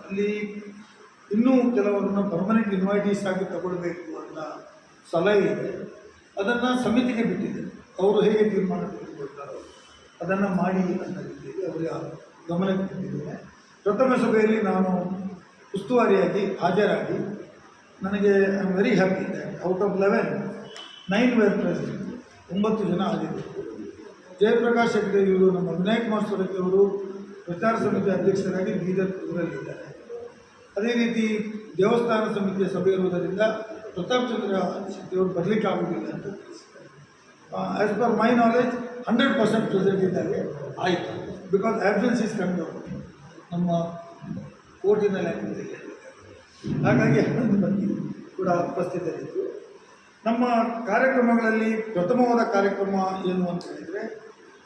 ಅಲ್ಲಿ ಇನ್ನೂ ಕೆಲವರನ್ನು ಪರ್ಮನೆಂಟ್ ಇನ್ವೈಟೀಸ್ ಆಗಿ ತಗೊಳ್ಬೇಕು ಅಂತ ಸಲಹೆ ಇದೆ. ಅದನ್ನು ಸಮಿತಿಗೆ ಬಿಟ್ಟಿದೆ. ಅವರು ಹೇಗೆ ತೀರ್ಮಾನ ತೆಗೆದುಕೊಳ್ತಾರೋ ಅದನ್ನು ಮಾಡಿ ಅಂತ ರೀತಿಯಲ್ಲಿ ಅವರ ಗಮನಕ್ಕೆ ಬಂದಿದ್ದೇನೆ. ಪ್ರಥಮ ಸಭೆಯಲ್ಲಿ ನಾನು ಉಸ್ತುವಾರಿಯಾಗಿ ಹಾಜರಾಗಿ ನನಗೆ I am very happy that out of 9 were president, 9 ಜನ ಆಗಿದ್ದರು. ಜಯಪ್ರಕಾಶ್ ಹೆಗ್ಡೆ ಇವರು, ನಮ್ಮ ವಿನಾಯಕ್ ಮಾಸ್ಟರಕ್ಕೆ ಅವರು ಪ್ರಚಾರ ಸಮಿತಿ ಅಧ್ಯಕ್ಷರಾಗಿ ಬೀದರ್ ಊರಲ್ಲಿದ್ದಾರೆ. ಅದೇ ರೀತಿ ದೇವಸ್ಥಾನ ಸಮಿತಿಯ ಸಭೆ ಇರುವುದರಿಂದ ಪ್ರತಾಪ್ ಚಂದ್ರ ಶೆಟ್ಟಿಯವರು ಬರಲಿಕ್ಕೆ ಆಗುವುದಿಲ್ಲ ಅಂತ ತಿಳಿಸಿದ್ದಾರೆ. As per my knowledge 100% present ಇದ್ದಾರೆ ಆಯಿತು. ಬಿಕಾಸ್ ಆ್ಯಬ್ಸೆನ್ಸ್ ಇಸ್ ಕಮ್ಡ್ ಔಟ್ ನಮ್ಮ ಕೋರ್ಟಿನ ಲ್ಯಾಂಗ್ವೇಜಲ್ಲಿ. ಹಾಗಾಗಿ 11 ಮಂದಿ ಕೂಡ ಉಪಸ್ಥಿತರಿದ್ದರು. ನಮ್ಮ ಕಾರ್ಯಕ್ರಮಗಳಲ್ಲಿ ಪ್ರಥಮವಾದ ಕಾರ್ಯಕ್ರಮ ಏನು ಅಂತ ಹೇಳಿದರೆ,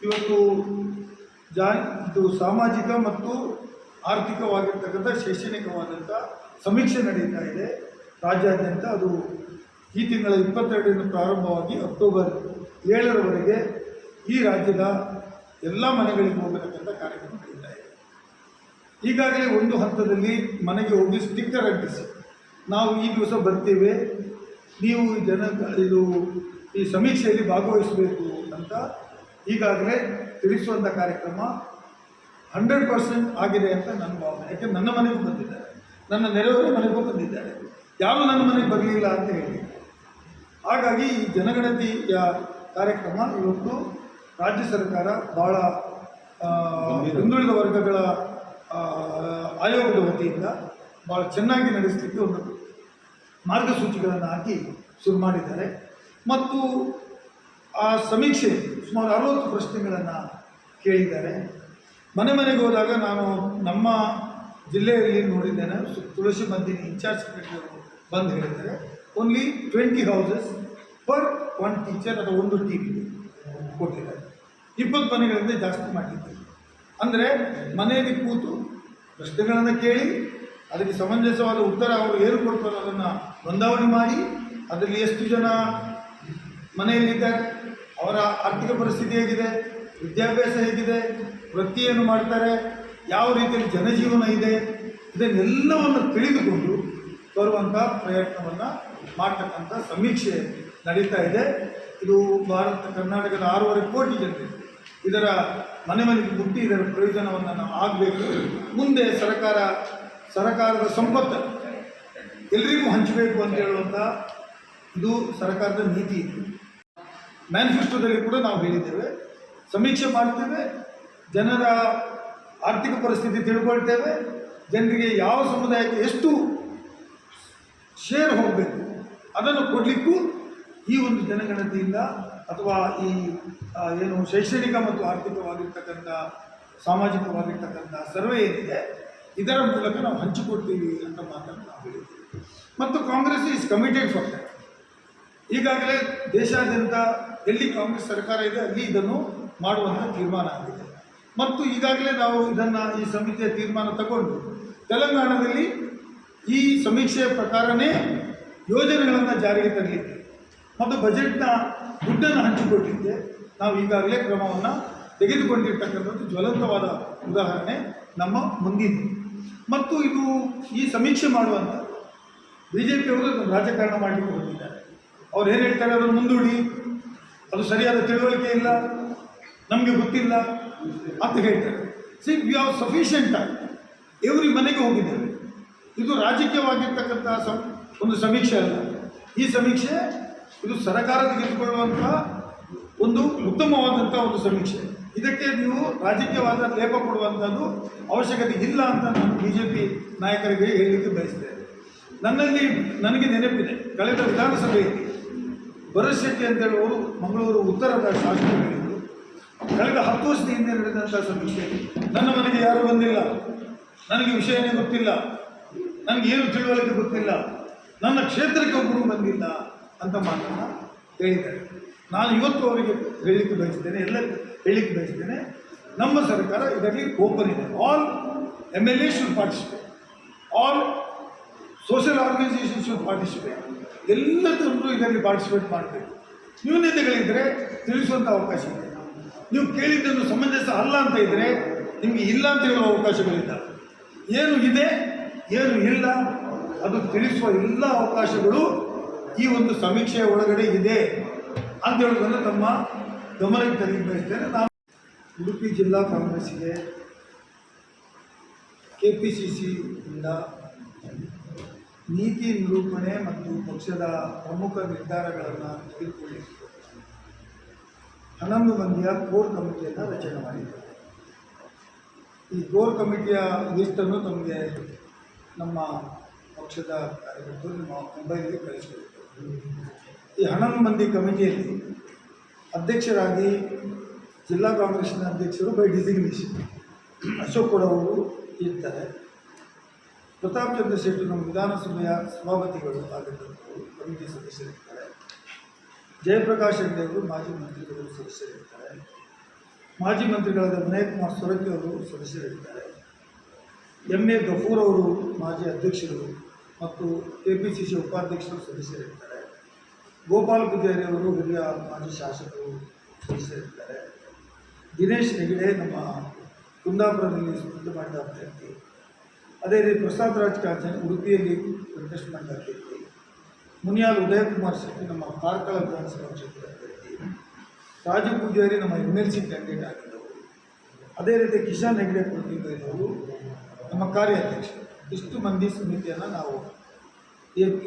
ಇವತ್ತು ಇದು ಸಾಮಾಜಿಕ ಮತ್ತು ಆರ್ಥಿಕವಾಗಿರ್ತಕ್ಕಂಥ ಶೈಕ್ಷಣಿಕವಾದಂಥ ಸಮೀಕ್ಷೆ ನಡೀತಾ ಇದೆ ರಾಜ್ಯಾದ್ಯಂತ. ಅದು ಈ ತಿಂಗಳ 22ರಿಂದ ಪ್ರಾರಂಭವಾಗಿ ಅಕ್ಟೋಬರ್ 7ರವರೆಗೆ ಈ ರಾಜ್ಯದ ಎಲ್ಲ ಮನೆಗಳಿಗೆ ಹೋಗತಕ್ಕಂಥ ಕಾರ್ಯಕ್ರಮ ನಡೀತಾ ಇದೆ. ಈಗಾಗಲೇ ಒಂದು ಹಂತದಲ್ಲಿ ಮನೆಗೆ ಹೋಗಿ ಸ್ಟಿಕ್ಕರ್ ಅಂಟಿಸಿ, ನಾವು ಈ ದಿವಸ ಬರ್ತೀವಿ, ನೀವು ಈ ಸಮೀಕ್ಷೆಯಲ್ಲಿ ಭಾಗವಹಿಸಬೇಕು ಅಂತ ಈಗಾಗಲೇ ತಿಳಿಸುವಂಥ ಕಾರ್ಯಕ್ರಮ 100% ಆಗಿದೆ ಅಂತ ನನ್ನ ಭಾವನೆ. ಯಾಕೆಂದರೆ ನನ್ನ ಮನೆಗೂ ಬಂದಿದ್ದಾರೆ, ನನ್ನ ನೆರೆಯವರ ಮನೆಗೂ ಬಂದಿದ್ದಾರೆ, ಯಾರೂ ನನ್ನ ಮನೆಗೆ ಬರಲಿಲ್ಲ ಅಂತ ಹೇಳಿ. ಹಾಗಾಗಿ ಈ ಜನಗಣತಿಯ ಕಾರ್ಯಕ್ರಮ ಇವತ್ತು ರಾಜ್ಯ ಸರ್ಕಾರ ಭಾಳ ಹಿಂದುಳಿದ ವರ್ಗಗಳ ಆಯೋಗದ ವತಿಯಿಂದ ಭಾಳ ಚೆನ್ನಾಗಿ ನಡೆಸಲಿಕ್ಕೆ ಒಂದು ಮಾರ್ಗಸೂಚಿಗಳನ್ನು ಹಾಕಿ ಶುರು ಮಾಡಿದ್ದಾರೆ. ಮತ್ತು ಆ ಸಮೀಕ್ಷೆ ಸುಮಾರು 60 ಪ್ರಶ್ನೆಗಳನ್ನು ಕೇಳಿದ್ದಾರೆ. ಮನೆ ಮನೆಗೆ ಹೋದಾಗ ನಾನು ನಮ್ಮ ಜಿಲ್ಲೆಯಲ್ಲಿ ನೋಡಿದ್ದೇನೆ, ತುಳಸಿ ಮಂದಿನಿ ಇನ್ಚಾರ್ಜ್ ಸೆಕ್ರೆಟರಿ ಅವರು ಬಂದು ಹೇಳಿದ್ದಾರೆ, ಓನ್ಲಿ 20 ಹೌಸಸ್ ಪರ್ 1 ಟೀಚರ್ ಅಥವಾ 1 TV ಕೊಟ್ಟಿದ್ದಾರೆ. 20 ಮನೆಗಳಿಂದ ಜಾಸ್ತಿ ಮಾಡಿದ್ದಾರೆ. ಅಂದರೆ ಮನೆಯಲ್ಲಿ ಕೂತು ಪ್ರಶ್ನೆಗಳನ್ನು ಕೇಳಿ ಅದಕ್ಕೆ ಸಮಂಜಸವಾದ ಉತ್ತರ ಅವರು ಏನು ಕೊಡ್ತಾರೋ ಅದನ್ನು ನೋಂದಾವಣೆ ಮಾಡಿ, ಅದರಲ್ಲಿ ಎಷ್ಟು ಜನ ಮನೆಯಲ್ಲಿದ್ದಾರೆ, ಅವರ ಆರ್ಥಿಕ ಪರಿಸ್ಥಿತಿ ಹೇಗಿದೆ, ವಿದ್ಯಾಭ್ಯಾಸ ಹೇಗಿದೆ, ವೃತ್ತಿಯನ್ನು ಮಾಡ್ತಾರೆ, ಯಾವ ರೀತಿಯಲ್ಲಿ ಜನಜೀವನ ಇದೆ, ಇದನ್ನೆಲ್ಲವನ್ನು ತಿಳಿದುಕೊಂಡು ಬರುವಂಥ ಪ್ರಯತ್ನವನ್ನು ಮಾಡ್ತಕ್ಕಂಥ ಸಮೀಕ್ಷೆ ನಡೀತಾ ಇದೆ. ಇದು ಕರ್ನಾಟಕದ 6.5 ಕೋಟಿ ಜನರಿಗೆ ಇದರ ಮನೆ ಮನೆಗೆ ಮುಟ್ಟಿ ಇದರ ಪ್ರಯೋಜನವನ್ನು ನಾವು ಆಗಬೇಕು. ಮುಂದೆ ಸರ್ಕಾರದ ಸಂಪತ್ತು ಎಲ್ಲರಿಗೂ ಹಂಚಬೇಕು ಅಂತ ಹೇಳುವಂಥ ಇದು ಸರ್ಕಾರದ ನೀತಿ ಇದೆ. ಮ್ಯಾನಿಫೆಸ್ಟೋದಲ್ಲಿ ಕೂಡ ನಾವು ಹೇಳಿದ್ದೇವೆ, ಸಮೀಕ್ಷೆ ಮಾಡ್ತೇವೆ, ಜನರ ಆರ್ಥಿಕ ಪರಿಸ್ಥಿತಿ ತಿಳ್ಕೊಳ್ತೇವೆ, ಜನರಿಗೆ ಯಾವ ಸಮುದಾಯಕ್ಕೆ ಎಷ್ಟು ಶೇರ್ ಹೋಗಬೇಕು ಅದನ್ನು ಕೊಡಲಿಕ್ಕೂ ಈ ಒಂದು ಜನಗಣತಿಯಿಂದ ಅಥವಾ ಈ ಏನು ಶೈಕ್ಷಣಿಕ ಮತ್ತು ಆರ್ಥಿಕವಾಗಿರ್ತಕ್ಕಂಥ ಸಾಮಾಜಿಕವಾಗಿರ್ತಕ್ಕಂಥ ಸರ್ವೆ ಏನಿದೆ ಇದರ ಮೂಲಕ ನಾವು ಹಂಚಿಕೊಡ್ತೀವಿ ಅಂತ ಮಾತನ್ನು ನಾವು ಹೇಳಿದ್ದೀವಿ. ಮತ್ತು Congress is committed for that. ಈಗಾಗಲೇ ದೇಶಾದ್ಯಂತ ಎಲ್ಲಿ ಕಾಂಗ್ರೆಸ್ ಸರ್ಕಾರ ಇದೆ ಅಲ್ಲಿ ಇದನ್ನು ಮಾಡುವಂಥ ತೀರ್ಮಾನ ಆಗಿದೆ. ಮತ್ತು ಈಗಾಗಲೇ ನಾವು ಈ ಸಮಿತಿಯ ತೀರ್ಮಾನ ತಗೊಂಡು ತೆಲಂಗಾಣದಲ್ಲಿ ಈ ಸಮೀಕ್ಷೆಯ ಪ್ರಕಾರನೇ ಯೋಜನೆಗಳನ್ನು ಜಾರಿಗೆ ತರಲಿಕ್ಕೆ ಮತ್ತು ಬಜೆಟ್ನ ದುಡ್ಡನ್ನು ಹಂಚಿಕೊಟ್ಟಿದ್ದೆ ನಾವು ಈಗಾಗಲೇ ಕ್ರಮವನ್ನು ತೆಗೆದುಕೊಂಡಿರ್ತಕ್ಕಂಥದ್ದು ಜ್ವಲಂತವಾದ ಉದಾಹರಣೆ ನಮ್ಮ ಮುಂದಿದೆ. ಮತ್ತು ಈ ಸಮೀಕ್ಷೆ ಮಾಡುವಂಥ BJPಯವರು ರಾಜಕಾರಣ ಮಾಡಲಿಕ್ಕೆ ಹೊರಟಿದ್ದಾರೆ. ಅವ್ರು ಏನು ಹೇಳ್ತಾರೆ ಅದನ್ನು ಮುಂದೂಡಿ, ಅದು ಸರಿಯಾದ ತಿಳುವಳಿಕೆ ಇಲ್ಲ, ನಮಗೆ ಗೊತ್ತಿಲ್ಲ ಅಂತ ಹೇಳ್ತಾರೆ. We have sufficient time. Every ಮನೆಗೆ ಹೋಗಿದ್ದೇವೆ. ಇದು ರಾಜಕೀಯವಾಗಿರ್ತಕ್ಕಂಥ ಒಂದು ಸಮೀಕ್ಷೆ ಅಲ್ಲ. ಈ ಸಮೀಕ್ಷೆ ಇದು ಸರ್ಕಾರ ತೆಗೆದುಕೊಳ್ಳುವಂಥ ಒಂದು ಉತ್ತಮವಾದಂಥ ಒಂದು ಸಮೀಕ್ಷೆ. ಇದಕ್ಕೆ ನೀವು ರಾಜಕೀಯವಾದ ಲೇಪ ಕೊಡುವಂಥದ್ದು ಅವಶ್ಯಕತೆ ಇಲ್ಲ ಅಂತ ನಾನು BJP ನಾಯಕರಿಗೆ ಹೇಳಲಿಕ್ಕೆ ಬಯಸ್ತೇನೆ. ನನಗೆ ನೆನಪಿದೆ, ಕಳೆದ ವಿಧಾನಸಭೆಯಲ್ಲಿ ಭರತ್ ಶೆಟ್ಟಿ ಅಂತೇಳುವವರು ಮಂಗಳೂರು ಉತ್ತರದ ಶಾಸಕರಿದ್ದರು. ಕಳೆದ 10 ವರ್ಷದ ಹಿಂದೆ ನಡೆದಂಥ ಸಮೀಕ್ಷೆಯಲ್ಲಿ ನನ್ನ ಮನೆಗೆ ಯಾರೂ ಬಂದಿಲ್ಲ, ನನಗೆ ವಿಷಯನೇ ಗೊತ್ತಿಲ್ಲ, ನನಗೇನು ತಿಳುವಳಿಕೆ ಗೊತ್ತಿಲ್ಲ, ನನ್ನ ಕ್ಷೇತ್ರಕ್ಕೆ ಒಬ್ಬರು ಬಂದಿಲ್ಲ ಅಂತ ಮಾತನ್ನು ಹೇಳಿದ್ದಾರೆ. ನಾನು ಇವತ್ತು ಅವರಿಗೆ ಹೇಳಲಿಕ್ಕೆ ಬಯಸ್ತೇನೆ, ಎಲ್ಲರಿಗೂ ಹೇಳಲಿಕ್ಕೆ ಬಯಸ್ತೇನೆ, ನಮ್ಮ ಸರ್ಕಾರ ಇದರಲ್ಲಿ ಓಪನ್ ಇದೆ. All MLA should participate, all social organisation should participate. ಎಲ್ಲ ತಂದರು ಇದರಲ್ಲಿ ಪಾರ್ಟಿಸಿಪೇಟ್ ಮಾಡಬೇಕು. ನ್ಯೂನತೆಗಳಿದ್ದರೆ ತಿಳಿಸುವಂಥ ಅವಕಾಶ ಇದೆ. ನೀವು ಕೇಳಿದ್ದನ್ನು ಸಮಂಜಸ ಅಲ್ಲ ಅಂತ ಇದ್ದರೆ ನಿಮಗೆ ಇಲ್ಲ ಅಂತ ಹೇಳುವ ಅವಕಾಶಗಳಿಲ್ಲ. ಏನು ಇದೆ ಏನು ಇಲ್ಲ ಅದು ತಿಳಿಸುವ ಎಲ್ಲ ಅವಕಾಶಗಳು ಈ ಒಂದು ಸಮೀಕ್ಷೆಯ ಒಳಗಡೆ ಇದೆ ಅಂತ ಹೇಳೋದನ್ನು ತಮ್ಮ ಗಮನಕ್ಕೆ ತರಲಿಕ್ಕೆ ಬಯಸ್ತೇನೆ. ನಾನು ಉಡುಪಿ ಜಿಲ್ಲಾ ಕಾಂಗ್ರೆಸ್ಸಿಗೆ KPCCಯಿಂದ ನೀತಿ ನಿರೂಪಣೆ ಮತ್ತು ಪಕ್ಷದ ಪ್ರಮುಖ ನಿರ್ಧಾರಗಳನ್ನು ತೆಗೆದುಕೊಳ್ಳಿಕ್ಕೆ 11 ಮಂದಿಯ ಕೋರ್ ಕಮಿಟಿಯನ್ನು ರಚನೆ ಮಾಡಿದ್ದಾರೆ. ಈ ಕೋರ್ ಕಮಿಟಿಯ ಲಿಸ್ಟನ್ನು ತಮಗೆ ನಮ್ಮ ಪಕ್ಷದ ಕಾರ್ಯಕರ್ತರು ನಿಮ್ಮ ಮೊಬೈಲಿಗೆ ಕಳಿಸಿಕೊಡ್ತಾರೆ. ಈ 11 ಮಂದಿ ಕಮಿಟಿಯಲ್ಲಿ ಅಧ್ಯಕ್ಷರಾಗಿ ಜಿಲ್ಲಾ ಕಾಂಗ್ರೆಸ್ಸಿನ ಅಧ್ಯಕ್ಷರು ಬೈ ಡಿಸಿಗ್ನೇಷನ್ ಅಶೋಕ್ ಅವರು ಇರ್ತಾರೆ. ಪ್ರತಾಪ್ ಚಂದ್ರ ಶೆಟ್ಟಿ ನಮ್ಮ ವಿಧಾನಸಭೆಯ ಸಭಾಪತಿಗಳು ಆಗಿದ್ದಂಥವರು ಕಮಿಟಿ ಸದಸ್ಯರಿರ್ತಾರೆ. ಜಯಪ್ರಕಾಶ್ ಹೆಗ್ಡೆ ಅವರು ಮಾಜಿ ಮಂತ್ರಿಗಳು ಸದಸ್ಯರಿರ್ತಾರೆ. ಮಾಜಿ ಮಂತ್ರಿಗಳಾದ ವಿನಯ್ ಕುಮಾರ್ ಸೊರಕೆ ಅವರು ಸದಸ್ಯರಿರ್ತಾರೆ. MA ಗಫೂರ್ ಅವರು ಮಾಜಿ ಅಧ್ಯಕ್ಷರು ಮತ್ತು KPCC ಉಪಾಧ್ಯಕ್ಷರು ಸದಸ್ಯರಿರ್ತಾರೆ. ಗೋಪಾಲ್ ಪೂಜಾರಿ ಅವರು ಹಿರಿಯ ಮಾಜಿ ಶಾಸಕರು ಸದಸ್ಯರಿರ್ತಾರೆ. ದಿನೇಶ್ ಹೆಗಡೆ ನಮ್ಮ ಕುಂದಾಪುರದಲ್ಲಿ ಸ್ಪರ್ಧೆ ಮಾಡಿದ ಅಭ್ಯರ್ಥಿ. ಅದೇ ರೀತಿ ಪ್ರಸಾದ್ ರಾಜ್ ಕಾಂಚನ್ ಉಡುಪಿಯಲ್ಲಿ ಕಂಟೆಸ್ಟ್ ಮಾಡಿದ ಅಭ್ಯರ್ಥಿ. ಮುನಿಯಾಲ್ ಉದಯಕುಮಾರ್ ಶೆಟ್ಟಿ ನಮ್ಮ ಕಾರ್ಕಳ ವಿಧಾನಸಭಾ ಕ್ಷೇತ್ರದ ಅಭ್ಯರ್ಥಿ. ರಾಜು ಪೂಜಾರಿ ನಮ್ಮ MLC ಕ್ಯಾಂಡಿಡೇಟ್ ಆಗಿದ್ದವರು. ಅದೇ ರೀತಿ ಕಿಶನ್ ಹೆಗ್ಡೆ ಪ್ರತಿಭೆಯವರು ನಮ್ಮ ಕಾರ್ಯಾಧ್ಯಕ್ಷರು. ಇಷ್ಟು ಮಂದಿ ಸಮಿತಿಯನ್ನು ನಾವು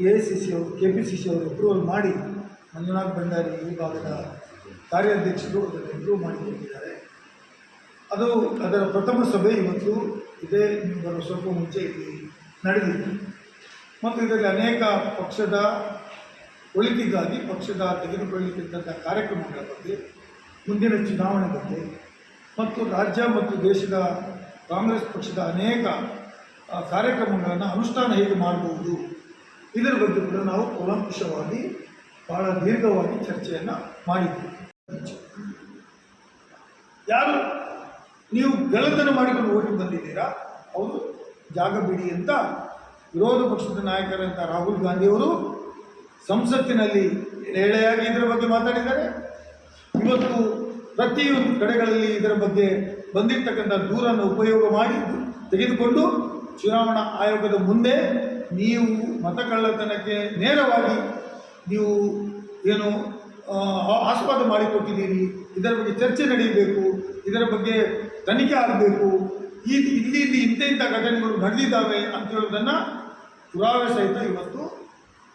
AICC ಅವರು KPCC ಅವರು ಅಪ್ರೂವಲ್ ಮಾಡಿ ಮಂಜುನಾಥ್ ಭಂಡಾರಿ ಈ ಭಾಗದ ಕಾರ್ಯಾಧ್ಯಕ್ಷರು ಅದನ್ನು ಅಪ್ರೂವ್ ಮಾಡಿಕೊಂಡಿದ್ದಾರೆ. ಅದು ಅದರ ಪ್ರಥಮ ಸಭೆ ಇವತ್ತು ಇದೇ ನೀವು ಬರೋ ಸ್ವಲ್ಪ ಮುಂಚೆ ಇಲ್ಲಿ ನಡೆದಿದೆ. ಮತ್ತು ಇದರಲ್ಲಿ ಅನೇಕ ಪಕ್ಷದ ಒಳಿತಿಗಾಗಿ ಪಕ್ಷದ ತೆಗೆದುಕೊಳ್ಳಲಿಕ್ಕಿದ್ದಂಥ ಕಾರ್ಯಕ್ರಮಗಳ ಬಗ್ಗೆ, ಮುಂದಿನ ಚುನಾವಣೆ ಬಗ್ಗೆ ಮತ್ತು ರಾಜ್ಯ ಮತ್ತು ದೇಶದ ಕಾಂಗ್ರೆಸ್ ಪಕ್ಷದ ಅನೇಕ ಕಾರ್ಯಕ್ರಮಗಳನ್ನು ಅನುಷ್ಠಾನ ಹೇಗೆ ಮಾಡಬಹುದು ಇದರ ಬಗ್ಗೆ ಕೂಡ ನಾವು ಕೂಲಂಕುಷವಾಗಿ ಬಹಳ ದೀರ್ಘವಾಗಿ ಚರ್ಚೆಯನ್ನು ಮಾಡಿದ್ದೀವಿ. ಯಾರು ನೀವು ಗಲತನ ಮಾಡಿಕೊಂಡು ಓಟಿ ಬಂದಿದ್ದೀರಾ, ಅವರು ಜಾಗ ಬಿಡಿ ಅಂತ ವಿರೋಧ ಪಕ್ಷದ ನಾಯಕರಂತ ರಾಹುಲ್ ಗಾಂಧಿಯವರು ಸಂಸತ್ತಿನಲ್ಲಿ ಎಳೆಯಾಗಿ ಇದರ ಬಗ್ಗೆ ಮಾತಾಡಿದ್ದಾರೆ. ಇವತ್ತು ಪ್ರತಿಯೊಂದು ಕಡೆಗಳಲ್ಲಿ ಇದರ ಬಗ್ಗೆ ಬಂದಿರತಕ್ಕಂಥ ದೂರನ್ನು ಉಪಯೋಗ ಮಾಡಿ ತೆಗೆದುಕೊಂಡು ಚುನಾವಣಾ ಆಯೋಗದ ಮುಂದೆ ನೀವು ಮತಕಳ್ಳತನಕ್ಕೆ ನೇರವಾಗಿ ನೀವು ಏನು ಆಸ್ಪದ ಮಾಡಿಕೊಟ್ಟಿದ್ದೀರಿ, ಇದರ ಬಗ್ಗೆ ಚರ್ಚೆ ನಡೆಯಬೇಕು, ಇದರ ಬಗ್ಗೆ ತನಿಖೆ ಆಗಬೇಕು, ಇಲ್ಲಿ ಇಂಥ ಘಟನೆಗಳು ನಡೆದಿದ್ದಾವೆ ಅಂತ ಹೇಳೋದನ್ನು ಪುರಾವೆ ಸಹಿತ ಇವತ್ತು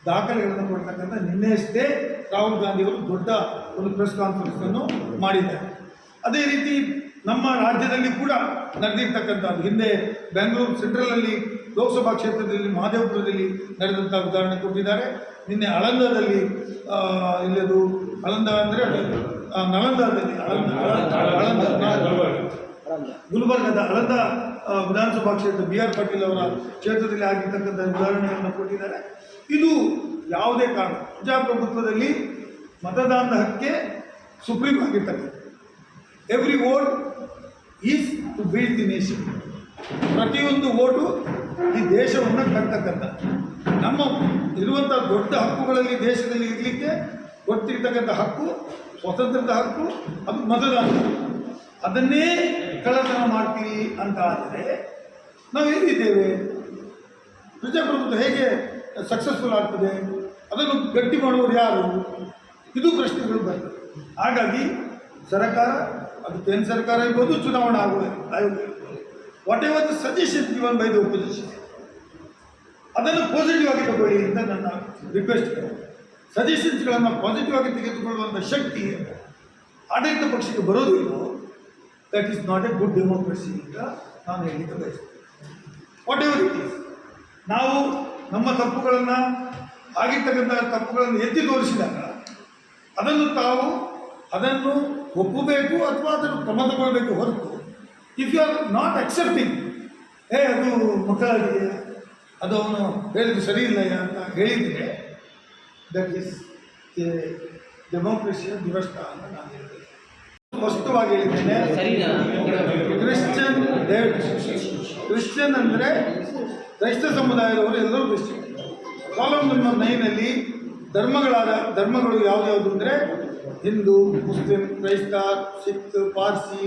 ದಾಖಲೆಗಳನ್ನು ಕೊಡ್ತಕ್ಕಂಥ ನಿನ್ನೆಯಷ್ಟೇ ರಾಹುಲ್ ಗಾಂಧಿಯವರು ದೊಡ್ಡ ಒಂದು ಪ್ರೆಸ್ ಕಾನ್ಫರೆನ್ಸನ್ನು ಮಾಡಿದ್ದಾರೆ. ಅದೇ ರೀತಿ ನಮ್ಮ ರಾಜ್ಯದಲ್ಲಿ ಕೂಡ ನಡೆದಿರ್ತಕ್ಕಂಥದ್ದು ಹಿಂದೆ ಬೆಂಗಳೂರು ಸೆಂಟ್ರಲಲ್ಲಿ ಲೋಕಸಭಾ ಕ್ಷೇತ್ರದಲ್ಲಿ ಮಹದೇವಪುರದಲ್ಲಿ ನಡೆದಂಥ ಉದಾಹರಣೆ ಕೊಟ್ಟಿದ್ದಾರೆ. ನಿನ್ನೆ ಆಳಂದದಲ್ಲಿ ಇಲ್ಲದು ಆಳಂದ ಅಂದರೆ ನಳಂದದಲ್ಲಿ ಗುಲ್ಬರ್ಗದ ಆಳಂದ ವಿಧಾನಸಭಾ ಕ್ಷೇತ್ರ BR ಪಾಟೀಲ್ ಅವರ ಕ್ಷೇತ್ರದಲ್ಲಿ ಆಗಿರ್ತಕ್ಕಂಥ ಉದಾಹರಣೆಯನ್ನು ಕೊಟ್ಟಿದ್ದಾರೆ. ಇದು ಯಾವುದೇ ಕಾರಣ ಪ್ರಜಾಪ್ರಭುತ್ವದಲ್ಲಿ ಮತದಾನದ ಹಕ್ಕೆ ಸುಪ್ರೀಂ ಆಗಿರ್ತಕ್ಕಂಥ every vote is to build the nation. ಪ್ರತಿಯೊಂದು ಓಟು ಈ ದೇಶವನ್ನು ಕಟ್ತಕ್ಕಂಥ ನಮ್ಮ ಇರುವಂಥ ದೊಡ್ಡ ಹಕ್ಕುಗಳಲ್ಲಿ ದೇಶದಲ್ಲಿ ಇರಲಿಕ್ಕೆ ಕೊಟ್ಟಿರ್ತಕ್ಕಂಥ ಹಕ್ಕು, ಸ್ವಾತಂತ್ರ್ಯದ ಹಕ್ಕು, ಅದು ಮತದಾನ. ಅದನ್ನೇ ಕಳ್ಳತನ ಮಾಡ್ತೀವಿ ಅಂತ ಆದರೆ ನಾವು ಹೇಗಿದ್ದೇವೆ? ಪ್ರಜಾಪ್ರಭುತ್ವ ಹೇಗೆ ಸಕ್ಸಸ್ಫುಲ್ ಆಗ್ತದೆ? ಅದನ್ನು ಗಟ್ಟಿ ಮಾಡುವವರು ಯಾರು? ಇದು ಪ್ರಶ್ನೆಗಳು ಬರ್ತದೆ. ಹಾಗಾಗಿ ಸರ್ಕಾರ, ಅದು ಕೇಂದ್ರ ಸರ್ಕಾರ ಇರ್ಬೋದು, ಚುನಾವಣಾ ಆಯೋಗ ಇರ್ಬೋದು, what ever the suggestion given by the opposition, ಅದನ್ನು ಪಾಸಿಟಿವ್ ಆಗಿ ತಗೊಳ್ಳಿ ಅಂತ ನನ್ನ ರಿಕ್ವೆಸ್ಟ್. ಸಜೆಷನ್ಸ್ಗಳನ್ನು ಪಾಸಿಟಿವ್ ಆಗಿ ತೆಗೆದುಕೊಳ್ಳುವಂಥ ಶಕ್ತಿ ಆಡಳಿತ ಪಕ್ಷಕ್ಕೆ ಬರೋದಿಲ್ಲವೋ that is not a good democracy ಅಂತ ನಾನು ಹೇಳಲಿಕ್ಕೆ ಬಯಸ್ತೇನೆ. ವಾಟ್ ಎವರ್ ಇಟ್ ಈಸ್, ನಾವು ನಮ್ಮ ತಪ್ಪುಗಳನ್ನು ಆಗಿರ್ತಕ್ಕಂಥ ತಪ್ಪುಗಳನ್ನು ಎತ್ತಿ ತೋರಿಸಿದಾಗ ಅದನ್ನು ಒಪ್ಪಬೇಕು ಅಥವಾ ಅದನ್ನು ಕ್ರಮ ತಗೊಳ್ಬೇಕು ಹೊರತು if you are not accepting ಅದು ಮಕ್ಕಳಾಗಿದೆ, ಅದು ಅವನು ಹೇಳಿದ್ದು ಸರಿ ಇಲ್ಲ ಅಂತ ಹೇಳಿದರೆ ದಟ್ ಈಸ್ ಎ ಡೆಮೋಕ್ರಸಿಯ ದುರಷ್ಟ ಅಂತ ನಾನು ಹೇಳ್ತೇನೆ. ಸ್ಪಷ್ಟವಾಗಿ ಹೇಳಿದ್ದೇನೆ. ಕ್ರಿಶ್ಚಿಯನ್ ಅಂದರೆ ಕ್ರೈಸ್ತ ಸಮುದಾಯದವರು ಎಲ್ಲರೂ ಕ್ರಿಶ್ಚಿಯನ್. ಕಾಲಮ್ ನಂಬರ್ 9ನಲ್ಲಿ ಧರ್ಮಗಳು ಯಾವ್ದು ಅಂದರೆ ಹಿಂದೂ, ಮುಸ್ಲಿಂ, ಕ್ರೈಸ್ತ, ಸಿಖ್, ಪಾರ್ಸಿ,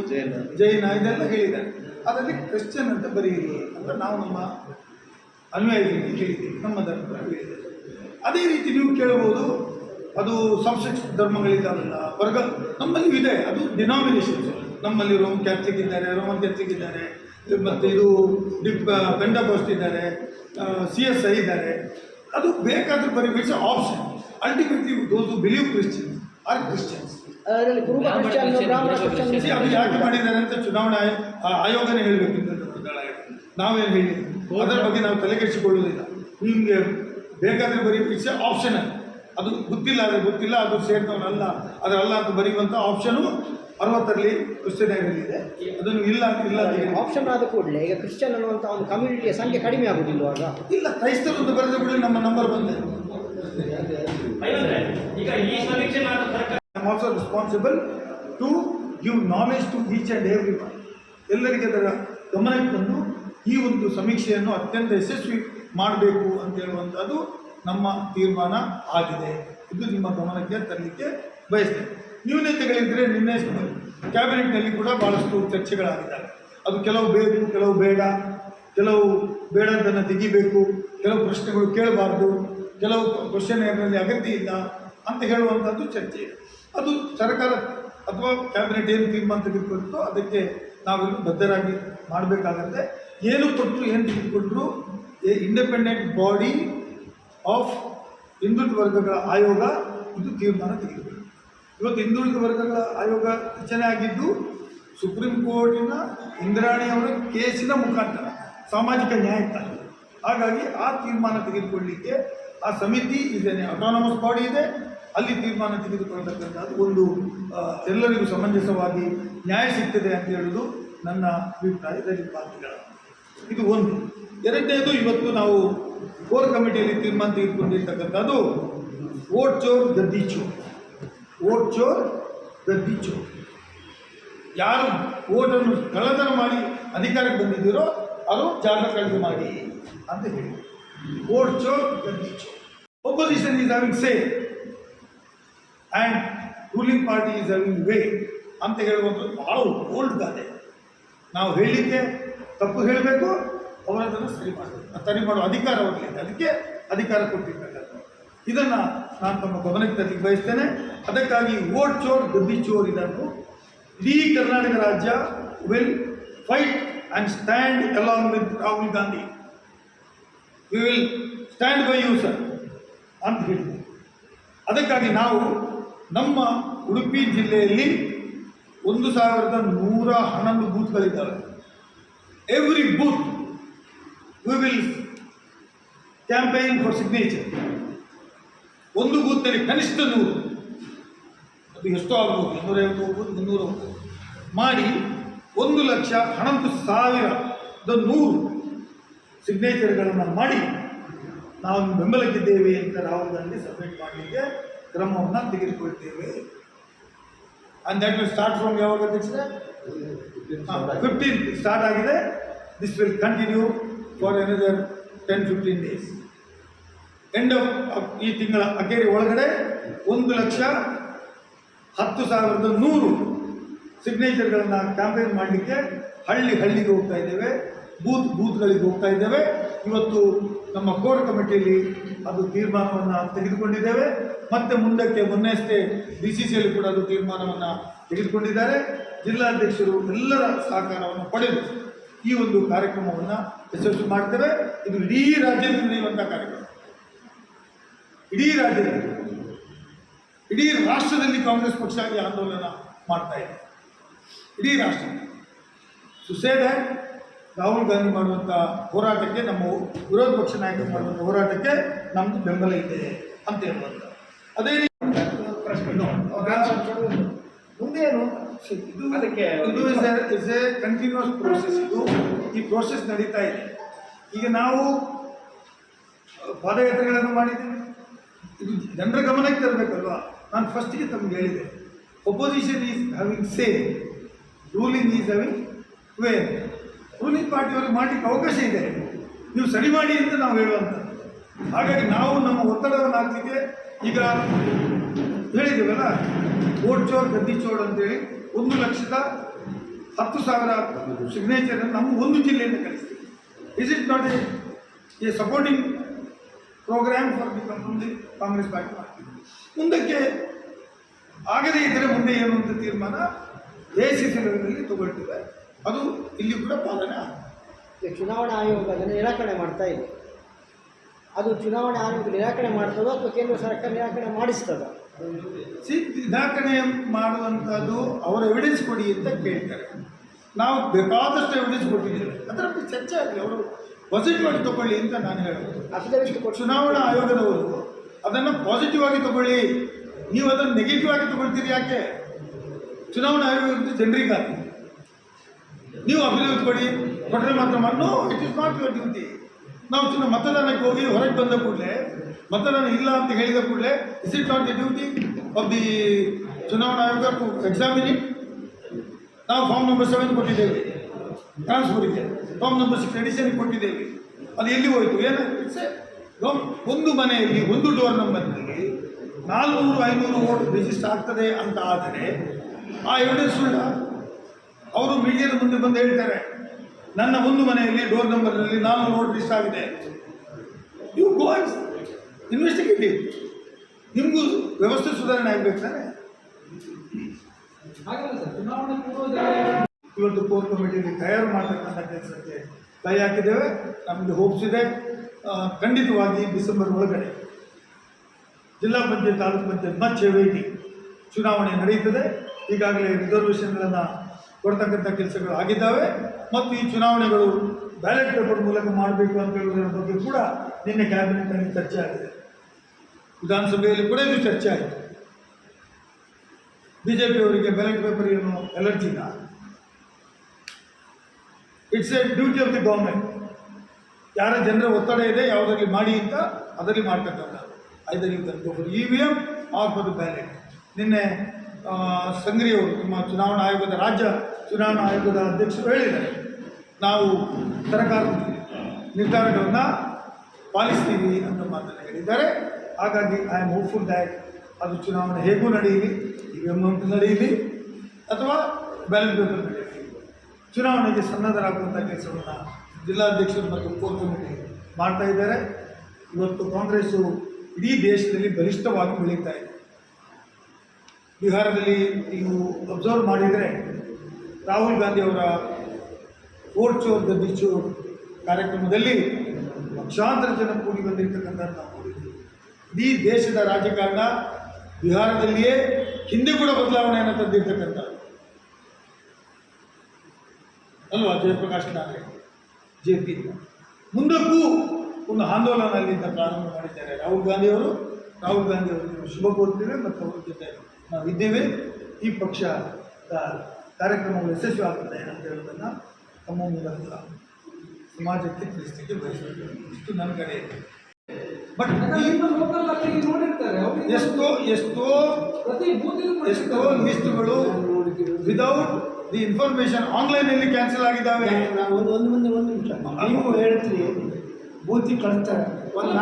ಜೈನ ಇದೆಲ್ಲ ಹೇಳಿದ್ದಾರೆ. ಅದರಲ್ಲಿ ಕ್ರಿಶ್ಚಿಯನ್ ಅಂತ ಬರೀರಿ ಅಂತ ನಾವು ನಮ್ಮ ಅನುಯಾಯಿಗಳಿಗೆ ಕೇಳಿದ್ದೀವಿ, ನಮ್ಮ ಧರ್ಮದ ಹೇಳಿದೆ. ಅದೇ ರೀತಿ ನೀವು ಕೇಳ್ಬೋದು, ಅದು ಸಂಸ್ಕೃತ ಧರ್ಮಗಳಿದ್ದಾವಲ್ಲ ವರ್ಗ ನಮ್ಮಲ್ಲಿ ಇದೆ, ಅದು ಡಿನಾಮಿನೇಷನ್ಸ್. ನಮ್ಮಲ್ಲಿ ರೋಮನ್ ಕ್ಯಾಥಲಿಕ್ ಇದ್ದಾರೆ, ರೋಮನ್ ಕ್ಯಾಥಲಿಕ್ ಇದ್ದಾರೆ, ಮತ್ತು ಇದು ಪೆಂಟಕೋಸ್ಟ್ ಇದ್ದಾರೆ, CSI ಇದ್ದಾರೆ. ಅದು ಬೇಕಾದ್ರೆ ಬರೀ it's option. Ultimately those believe Christians R Christians. ಅದು ಯಾಕೆ ಮಾಡಿದ್ದಾರೆ ಅಂತ ಚುನಾವಣಾ ಆಯೋಗನೇ ಹೇಳಬೇಕಿತ್ತು. ನಾವೇನು ಹೇಳಿ ಅದರ ಬಗ್ಗೆ ನಾವು ತಲೆಕೆಡಿಸಿಕೊಳ್ಳುವುದಿಲ್ಲ. ನಿಮಗೆ ಬೇಕಾದರೆ ಬರೀ ಇಟ್ಸ್ ಆಪ್ಷನಲ್. ಅದು ಗೊತ್ತಿಲ್ಲ ಆದರೆ ಗೊತ್ತಿಲ್ಲ, ಅದು ಸೇರಿದವನಲ್ಲ ಅದರಲ್ಲ ಅಂತ ಬರೆಯುವಂಥ ಆಪ್ಷನು 60ರಲ್ಲಿ ಕ್ರಿಶ್ಚಿಯನ್ಗಳಿದೆ. ಅದನ್ನು ಇಲ್ಲ ಆಪ್ಷನ್ ಆದ ಕೂಡಲೇ ಈಗ ಕ್ರಿಶ್ಚಿಯನ್ ಅನ್ನುವಂಥ ಒಂದು ಕಮ್ಯುನಿಟಿಯ ಸಂಖ್ಯೆ ಕಡಿಮೆ ಆಗುವುದಿಲ್ವಾಗ? ಇಲ್ಲ, ಕ್ರೈಸ್ತರು ಅಂತ ಬರೆದ ಕೂಡಲೇ ನಮ್ಮ ನಂಬರ್ ಬಂದೆ. I am also responsible to give knowledge to each and every one. ಎಲ್ಲರಿಗೆ ಅದರ ಗಮನಕ್ಕೆ ತಂದು ಈ ಒಂದು ಸಮೀಕ್ಷೆಯನ್ನು ಅತ್ಯಂತ ಯಶಸ್ವಿ ಮಾಡಬೇಕು ಅಂತ ಹೇಳುವಂಥದ್ದು ನಮ್ಮ ತೀರ್ಮಾನ ಆಗಿದೆ. ಇದು ನಿಮ್ಮ ಗಮನಕ್ಕೆ ತರಲಿಕ್ಕೆ ಬಯಸ್ತೇನೆ. ನ್ಯೂನತೆಗಳಿದ್ದರೆ ನಿನ್ನೆ ಕ್ಯಾಬಿನೆಟ್ನಲ್ಲಿ ಕೂಡ ಭಾಳಷ್ಟು ಚರ್ಚೆಗಳಾಗಿದ್ದಾವೆ. ಅದು ಕೆಲವು ಬೇಕು, ಕೆಲವು ಬೇಡ, ಕೆಲವು ಬೇಡದನ್ನು ತೆಗಿಬೇಕು, ಕೆಲವು ಪ್ರಶ್ನೆಗಳು ಕೇಳಬಾರ್ದು, ಕೆಲವು ಕ್ವಶನ್ನಲ್ಲಿ ಅಗತ್ಯ ಇಲ್ಲ ಅಂತ ಹೇಳುವಂಥದ್ದು ಚರ್ಚೆ. ಅದು ಸರ್ಕಾರ ಅಥವಾ ಕ್ಯಾಬಿನೆಟ್ ಏನು ತೀರ್ಮಾನ ತೆಗೆದುಕೊಳ್ತೋ ಅದಕ್ಕೆ ನಾವೆಲ್ಲ ಬದ್ಧರಾಗಿ ಮಾಡಬೇಕಾಗತ್ತೆ. ಏನು ಕೊಟ್ಟರು ಏನು ತೆಗೆದುಕೊಂಡ್ರು ಎ ಇಂಡಿಪೆಂಡೆಂಟ್ ಬಾಡಿ ಆಫ್ ಹಿಂದುಳಿದ ವರ್ಗಗಳ ಆಯೋಗ ಇದು ತೀರ್ಮಾನ ತೆಗೆದುಕೊಳ್ಳಿ. ಇವತ್ತು ಹಿಂದುಳಿದ ವರ್ಗಗಳ ಆಯೋಗ ರಚನೆ ಆಗಿದ್ದು ಸುಪ್ರೀಂ ಕೋರ್ಟಿನ ಇಂದ್ರಾಣಿಯವರ ಕೇಸಿನ ಮುಖಾಂತರ ಸಾಮಾಜಿಕ ನ್ಯಾಯಕ್ಕಾಗಿ. ಹಾಗಾಗಿ ಆ ತೀರ್ಮಾನ ತೆಗೆದುಕೊಳ್ಳಲಿಕ್ಕೆ ಆ ಸಮಿತಿ ಇದೆ, ಅಟಾನಮಸ್ ಬಾಡಿ ಇದೆ, ಅಲ್ಲಿ ತೀರ್ಮಾನ ತೆಗೆದುಕೊಳ್ಳತಕ್ಕಂಥದ್ದು ಒಂದು ಎಲ್ಲರಿಗೂ ಸಮಂಜಸವಾಗಿ ನ್ಯಾಯ ಸಿಗ್ತದೆ ಅಂತ ಹೇಳೋದು ನನ್ನ ಅಭಿಪ್ರಾಯದಲ್ಲಿ ಮಾತುಗಳು. ಇದು ಒಂದು. ಎರಡನೇದು, ಇವತ್ತು ನಾವು ಕೋರ್ ಕಮಿಟಿಯಲ್ಲಿ ತೀರ್ಮಾನ ತೆಗೆದುಕೊಂಡಿರ್ತಕ್ಕಂಥದ್ದು ವೋಟ್ ಚೋರ್ ಗದ್ದಿ ಚೋರ್. ವೋಟ್ ಚೋರ್ ಗದ್ದಿ ಚೋರ್. ಯಾರು ವೋಟನ್ನು ಕಳ್ಳತನ ಮಾಡಿ ಅಧಿಕಾರಕ್ಕೆ ಬಂದಿದ್ದೀರೋ ಅವರು ಜಾಗ ಕಳೆದು ಮಾಡಿ ಅಂತ ಹೇಳಿ. ವೋಟ್ ಚೋರ್ ಗದ್ದಿ ಚೋರ್. Opposition is having say and ruling party is having way ಅಂತ ಹೇಳುವಂಥದ್ದು ಭಾಳ ಓಲ್ಡ್ ಗಾದೆ. ನಾವು ಹೇಳಲಿಕ್ಕೆ ತಪ್ಪು ಹೇಳಬೇಕು, ಅವರದನ್ನು ಸರಿ ಮಾಡಬೇಕು. ಸರಿ ಮಾಡುವ ಅಧಿಕಾರ ಅವರಿಗೆ, ಅದಕ್ಕೆ ಅಧಿಕಾರ ಕೊಟ್ಟಿರ್ತಕ್ಕಂಥ ಇದನ್ನು ನಾನು ತಮ್ಮ ಗಮನಕ್ಕೆ ತರಲಿಕ್ಕೆ ಬಯಸ್ತೇನೆ. ಅದಕ್ಕಾಗಿ ವೋಟ್ ಚೋರ್ ಗದ್ದಿ ಚೋರ್ ಇದನ್ನು ಇಡೀ ಕರ್ನಾಟಕ ರಾಜ್ಯ will fight and stand along with Rahul Gandhi. We will stand by you sir ಅಂತ ಹೇಳಿದೆ. ಅದಕ್ಕಾಗಿ ನಾವು ನಮ್ಮ ಉಡುಪಿ ಜಿಲ್ಲೆಯಲ್ಲಿ 1111 ಬೂತ್ಗಳಿದ್ದಾವೆ. Every booth we will campaign for signature. ಒಂದು ಬೂತ್ನಲ್ಲಿ ಕನಿಷ್ಠ 100, ಅದು ಎಷ್ಟೋ ಆಗ್ಬೋದು, 250 ಹೋಗ್ಬೋದು, 300 ಹೋಗ್ಬೋದು ಮಾಡಿ 1,11,100 ಸಿಗ್ನೇಚರ್ಗಳನ್ನು ಮಾಡಿ ನಾವು ಬೆಂಬಲಕ್ಕಿದ್ದೇವೆ ಅಂತ ರಾಹುಲ್ ಗಾಂಧಿ ಸಬ್ಮಿಟ್ ಮಾಡಲಿಕ್ಕೆ ಕ್ರಮವನ್ನು ತೆಗೆದುಕೊಳ್ತೇವೆ. And that will start from ಯಾವಾಗ ಅಧ್ಯಕ್ಷರೇ? 15th ಸ್ಟಾರ್ಟ್ ಆಗಿದೆ. This will continue for another 10-15 days. End of ಈ ತಿಂಗಳ ಅಖೇರಿ ಒಳಗಡೆ 1,10,100 ಸಿಗ್ನೇಚರ್ಗಳನ್ನು ಕ್ಯಾಂಪೇನ್ ಮಾಡಲಿಕ್ಕೆ ಹಳ್ಳಿಗೆ ಹೋಗ್ತಾ ಇದ್ದೇವೆ, ಬೂತ್ಗಳಿಗೆ ಹೋಗ್ತಾ ಇದ್ದೇವೆ. ಇವತ್ತು ನಮ್ಮ ಕೋರ್ ಕಮಿಟಿಯಲ್ಲಿ ಅದು ತೀರ್ಮಾನವನ್ನು ತೆಗೆದುಕೊಂಡಿದ್ದೇವೆ. ಮತ್ತು ಮುಂದಕ್ಕೆ ಮೊನ್ನೆಯಷ್ಟೇ BCCಯಲ್ಲಿ ಕೂಡ ಅದು ತೀರ್ಮಾನವನ್ನು ತೆಗೆದುಕೊಂಡಿದ್ದಾರೆ. ಜಿಲ್ಲಾಧ್ಯಕ್ಷರು ಎಲ್ಲರ ಸಹಕಾರವನ್ನು ಪಡೆದು ಈ ಒಂದು ಕಾರ್ಯಕ್ರಮವನ್ನು ಯಶಸ್ವಿ ಮಾಡ್ತೇವೆ. ಇದು ಇಡೀ ರಾಜ್ಯದಲ್ಲಿ ನಡೆಯುವಂಥ ಕಾರ್ಯಕ್ರಮ. ಇಡೀ ರಾಜ್ಯದಲ್ಲಿ, ಇಡೀ ರಾಷ್ಟ್ರದಲ್ಲಿ ಕಾಂಗ್ರೆಸ್ ಪಕ್ಷ ಈ ಆಂದೋಲನ ಮಾಡ್ತಾ ಇದೆ. ಇಡೀ ರಾಷ್ಟ್ರ ಸುಸೇದ ರಾಹುಲ್ ಗಾಂಧಿ ಮಾಡುವಂಥ ಹೋರಾಟಕ್ಕೆ, ನಮ್ಮ ವಿರೋಧ ಪಕ್ಷ ನಾಯಕರು ಮಾಡುವಂಥ ಹೋರಾಟಕ್ಕೆ ನಮ್ಮದು ಬೆಂಬಲ ಇದೆ ಅಂತ ಹೇಳುವಂಥ. ಅದೇ ರೀತಿ ಮುಂದೇನು ಇದು ಅದಕ್ಕೆ ಇದು ಇಸ್ ಎ ಕಂಟಿನ್ಯೂಸ್ ಪ್ರೋಸೆಸ್. ಈ ಪ್ರೋಸೆಸ್ ನಡೀತಾ ಇದೆ. ಈಗ ನಾವು ಪಾದಯಾತ್ರೆಗಳನ್ನು ಮಾಡಿದ್ದೀವಿ. ಇದು ಜನರ ಗಮನಕ್ಕೆ ತರಬೇಕಲ್ವಾ. ನಾನು ಫಸ್ಟಿಗೆ ತಮಗೆ ಹೇಳಿದೆ, opposition is having say, ruling is having way. Ruling ಪಾರ್ಟಿಯವ್ರಿಗೆ ಮಾಡಲಿಕ್ಕೆ ಅವಕಾಶ ಇದೆ, ನೀವು ಸರಿ ಮಾಡಿ ಅಂತ ನಾವು ಹೇಳುವಂಥದ್ದು. ಹಾಗಾಗಿ ನಾವು ನಮ್ಮ ಒತ್ತಡವನ್ನು ಹಾಕಲಿಕ್ಕೆ ಈಗ ಹೇಳಿದ್ದೇವಲ್ಲ, ವೋಟ್ ಚೋರ್ ಗದ್ದಿ ಚೋರ್ ಅಂತೇಳಿ 1,10,000 ಸಿಗ್ನೇಚರನ್ನು ನಮ್ಮ ಒಂದು ಜಿಲ್ಲೆಯಿಂದ ಕಳಿಸ್ತೀವಿ. Is it not a a supporting programme for the Congress party ಮಾಡ್ತೀವಿ. ಮುಂದಕ್ಕೆ ಆಗದೇ ಇದ್ದರೆ ಮುಂದೆ ಏನು ಅಂತ ತೀರ್ಮಾನ AICC ಲೆವೆಲಲ್ಲಿ ತಗೊಳ್ತಿದೆ. ಅದು ಇಲ್ಲಿ ಕೂಡ ಪಾಲನೆ ಆಗುತ್ತೆ. ಈಗ ಚುನಾವಣಾ ಆಯೋಗ ಅದನ್ನು ನಿರಾಕರಣೆ ಮಾಡ್ತಾ ಇದೆ. ಅದು ಚುನಾವಣಾ ಆಯೋಗ ನಿರಾಕರಣೆ ಮಾಡ್ತದೋ ಅಥವಾ ಕೇಂದ್ರ ಸರ್ಕಾರ ನಿರಾಕರಣೆ ಮಾಡಿಸ್ತದ? ನಿರಾಕರಣೆ ಮಾಡುವಂಥದ್ದು ಅವರ ಎವಿಡೆನ್ಸ್ ಕೊಡಿ ಅಂತ ಕೇಳ್ತಾರೆ. ನಾವು ಬೇಕಾದಷ್ಟು ಎವಿಡೆನ್ಸ್ ಕೊಟ್ಟಿದ್ದೇವೆ, ಅದರ ಬಗ್ಗೆ ಚರ್ಚೆ ಆಗಲಿ, ಅವರು ಪಾಸಿಟಿವ್ ಆಗಿ ತಗೊಳ್ಳಿ ಅಂತ ನಾನು ಹೇಳೋದು. ಅಫಿಡವಿಟ್ ಚುನಾವಣಾ ಆಯೋಗದವರು ಅದನ್ನು ಪಾಸಿಟಿವ್ ಆಗಿ ತಗೊಳ್ಳಿ, ನೀವು ಅದನ್ನು ನೆಗೆಟಿವ್ ಆಗಿ ತಗೊಳ್ತೀರಿ ಯಾಕೆ? ಚುನಾವಣಾ ಆಯೋಗ ಜನರಿಗಾಗಿ ನೀವು ಅಫಿಡವಿಟ್ ಕೊಡಿ, ಕೊಟ್ಟರೆ ಮಾತ್ರ no, it is not your duty. ನಾವು ಮತದಾನಕ್ಕೆ ಹೋಗಿ ಹೊರಗೆ ಬಂದ ಕೂಡಲೇ ಮತದಾನ ಇಲ್ಲ ಅಂತ ಹೇಳಿದ ಕೂಡಲೇ is it not the duty of the ಚುನಾವಣಾ ಆಯೋಗ ಟು ಎಕ್ಸಾಮಿನ್ ಇಟ್? ನಾವು ಫಾರ್ಮ್ ನಂಬರ್ 7 ಕೊಟ್ಟಿದ್ದೇವೆ ಟ್ರಾನ್ಸ್ಫರಿಗೆ, ಫಾರ್ಮ್ ನಂಬರ್ 6 ಎಡಿಷನ್ಗೆ ಕೊಟ್ಟಿದ್ದೇವೆ. ಅದು ಎಲ್ಲಿ ಹೋಯಿತು? ಏನು ಒಂದು ಮನೆಯಲ್ಲಿ ಒಂದು ಡೋರ್ ನಂಬರ್ನಲ್ಲಿ 400-500 ವೋಟ್ ರಿಜಿಸ್ಟರ್ ಆಗ್ತದೆ ಅಂತ ಆದರೆ ಆ ಎವಿಡೆನ್ಸ್ ಸುಳ್ಳ? ಅವರು ಮೀಡಿಯಾದ ಮುಂದೆ ಬಂದು ಹೇಳ್ತಾರೆ, ನನ್ನ ಒಂದು ಮನೆಯಲ್ಲಿ ಡೋರ್ ನಂಬರ್ನಲ್ಲಿ 400 ವೋಟ್ ರಿಜಿಸ್ಟರ್ ಆಗಿದೆ. You go investigative. ನಿಮಗೂ ವ್ಯವಸ್ಥೆ ಸುಧಾರಣೆ ಆಗಬೇಕು ತಾನೆ. ಇವತ್ತು ಕೋರ್ ಕಮಿಟಿಯಲ್ಲಿ ತಯಾರು ಮಾಡತಕ್ಕಂಥ ಕೆಲಸಕ್ಕೆ ಕೈ ಹಾಕಿದ್ದೇವೆ. ನಮಗೆ ಹೋಪ್ಸ್ ಇದೆ, ಖಂಡಿತವಾಗಿ ಡಿಸೆಂಬರ್ ಒಳಗಡೆ ಜಿಲ್ಲಾ ಪಂಚಾಯತ್, ತಾಲೂಕು ಪಂಚಾಯತ್ ಮಚ್ ವೇಟಿಂಗ್ ಚುನಾವಣೆ ನಡೆಯುತ್ತದೆ. ಈಗಾಗಲೇ ರಿಸರ್ವೇಷನ್ಗಳನ್ನು ಕೊಡ್ತಕ್ಕಂಥ ಕೆಲಸಗಳು ಆಗಿದ್ದಾವೆ ಮತ್ತು ಈ ಚುನಾವಣೆಗಳು ಬ್ಯಾಲೆಟ್ ಪೇಪರ್ ಮೂಲಕ ಮಾಡಬೇಕು ಅಂತ ಹೇಳುವುದರ ಬಗ್ಗೆ ಕೂಡ ನಿನ್ನೆ ಕ್ಯಾಬಿನೆಟ್ನಲ್ಲಿ ಚರ್ಚೆ ಆಗಿದೆ. ವಿಧಾನಸಭೆಯಲ್ಲಿ ಕೂಡ ಇದು ಚರ್ಚೆ ಆಯಿತು. ಬಿಜೆಪಿಯವರಿಗೆ ಬ್ಯಾಲೆಟ್ ಪೇಪರ್ ಏನು ಎಲರ್ಜಿನ? It's a duty of the government. ಯಾರ ಜನರ ಒತ್ತಡ ಇದೆ ಯಾವುದರಲ್ಲಿ ಮಾಡಿ ಅಂತ ಅದರಲ್ಲಿ ಮಾಡ್ತಕ್ಕಂಥದ್ದು. Either you can go for EVM or for the ballot. ನಿನ್ನೆ ಸಂಗ್ರಿ ಅವರು, ನಮ್ಮ ಚುನಾವಣಾ ಆಯೋಗದ ರಾಜ್ಯ ಚುನಾವಣಾ ಆಯೋಗದ ಅಧ್ಯಕ್ಷರು ಹೇಳಿದ್ದಾರೆ, ನಾವು ಸರ್ಕಾರದ ನಿರ್ಧಾರಗಳನ್ನು ಪಾಲಿಸ್ತೀವಿ ಅಂತ ಮಾತನ್ನು ಹೇಳಿದ್ದಾರೆ. ಹಾಗಾಗಿ ಐ ಆಮ್ ಹೋಪ್ಫುಲ್ ದ್ಯಾಟ್ ಅದು ಚುನಾವಣೆ ಹೇಗೂ ನಡೆಯಲಿ, EVM ಅಂತ ನಡೆಯಲಿ ಅಥವಾ ಬ್ಯಾಲೆಟ್ ಪೇಪರ್ ನಡೆಯಲಿ, ಚುನಾವಣೆಗೆ ಸನ್ನದ್ಧರಾಗುವಂಥ ಕೆಲಸವನ್ನು ಜಿಲ್ಲಾಧ್ಯಕ್ಷರು ಮತ್ತು ಕೋರ್ ಕಮಿಟಿ ಮಾಡ್ತಾ ಇದ್ದಾರೆ. ಇವತ್ತು ಕಾಂಗ್ರೆಸ್ಸು ಇಡೀ ದೇಶದಲ್ಲಿ ಬಲಿಷ್ಠವಾಗಿ ಬೆಳೀತಾ ಇದೆ. ಬಿಹಾರದಲ್ಲಿ ನೀವು ಅಬ್ಸರ್ವ್ ಮಾಡಿದರೆ ರಾಹುಲ್ ಗಾಂಧಿ ಅವರ ವೋಟ್ ಚೋರ್ ಗದ್ದಿ ಚೋರ್ ಕಾರ್ಯಕ್ರಮದಲ್ಲಿ ಲಕ್ಷಾಂತರ ಜನ ಕೂಡಿ ಬಂದಿರತಕ್ಕಂಥದ್ದು ನಾವು ನೋಡಿದ್ದೀವಿ. ಇಡೀ ದೇಶದ ರಾಜಕಾರಣ ಬಿಹಾರದಲ್ಲಿಯೇ ಹಿಂದೆ ಕೂಡ ಬದಲಾವಣೆಯನ್ನು ತಂದಿರ್ತಕ್ಕಂಥದ್ದು ಅಲ್ವಾ? ಜಯಪ್ರಕಾಶ್ ನಾರಾಯಣ್ JP ಮುಂದಕ್ಕೂ ಒಂದು ಆಂದೋಲನ ಅಲ್ಲಿಂದ ಪ್ರಾರಂಭ ಮಾಡಿದ್ದಾರೆ ರಾಹುಲ್ ಗಾಂಧಿಯವರು ಶುಭ ಕೋರ್ತೇವೆ ಮತ್ತು ಅವರ ಜೊತೆ ನಾವು ಇದ್ದೇವೆ. ಈ ಪಕ್ಷದ ಕಾರ್ಯಕ್ರಮಗಳು ಯಶಸ್ವಿ ಆಗ್ತದೆ ಅಂತ ಹೇಳೋದನ್ನು ತಮ್ಮ ಮೂಲಕ ಸಮಾಜಕ್ಕೆ ತಿಳಿಸಲಿಕ್ಕೆ ಬಯಸಬೇಕು. ಇಷ್ಟು ನನ್ನ ಕಡೆ ಇದೆ. ಬಟ್ ಎಷ್ಟೋ ಲಿಸ್ಟ್ಗಳು ವಿದೌಟ್ ದಿ ಇನ್ಫಾರ್ಮೇಶನ್ ಆನ್ಲೈನಲ್ಲಿ ಕ್ಯಾನ್ಸಲ್ ಆಗಿದ್ದಾವೆ. ಒಂದು ನಿಮಿಷ, ನೀವು ಹೇಳ್ತೀರಿ ಬೂತಿ ಕಳಿಸ್ತಾರೆ, ಒಂದು